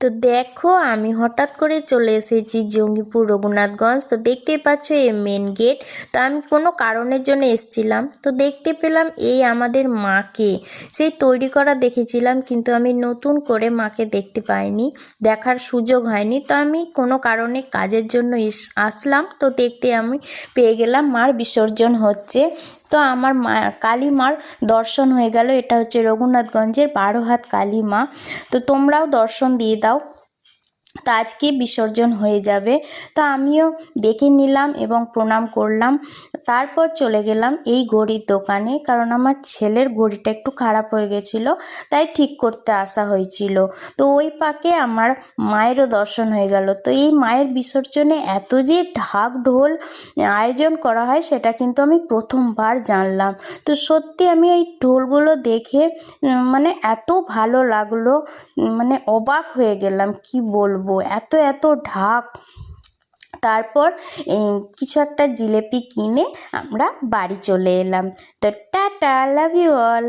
তো দেখো আমি হঠাৎ করে চলে এসেছি জঙ্গিপুর রঘুনাথগঞ্জ। তো দেখতেই পাচ্ছ এই মেন গেট। তো আমি কোনো কারণের জন্য এসেছিলাম, তো দেখতে পেলাম এই আমাদের মাকে সেই তৈরি করা দেখেছিলাম, কিন্তু আমি নতুন করে মাকে দেখতে পাইনি, দেখার সুযোগ হয়নি। তো আমি কোনো কারণে কাজের জন্য আসলাম, তো দেখতে আমি পেয়ে গেলাম মার বিসর্জন হচ্ছে। তো আমার মা কালী মার দর্শন হয়ে গেল। এটা হচ্ছে রঘুনাথগঞ্জের 12 হাত কালী মা। তো তোমরাও দর্শন দিয়ে দাও। তো আজকে বিসর্জন হয়ে যাবে। তো আমিও দেখে নিলাম এবং প্রণাম করলাম। তারপর চলে গেলাম এই ঘড়ির দোকানে, কারণ আমার ছেলের ঘড়িটা একটু খারাপ হয়ে গেছিলো, তাই ঠিক করতে আসা হয়েছিল। তো ওই পাকে আমার মায়েরও দর্শন হয়ে গেল। তো এই মায়ের বিসর্জনে এত যে ঢাক ঢোল আয়োজন করা হয় সেটা কিন্তু আমি প্রথমবার জানলাম। তো সত্যি আমি এই ঢোলগুলো দেখে মানে এত ভালো লাগলো, মানে অবাক হয়ে গেলাম, কি বলবো, এত এত ঢাক। তারপর কিছু একটা জিলেপি কিনে আমরা বাড়ি চলে এলাম। তো টাটা, লাভ ইউ অল।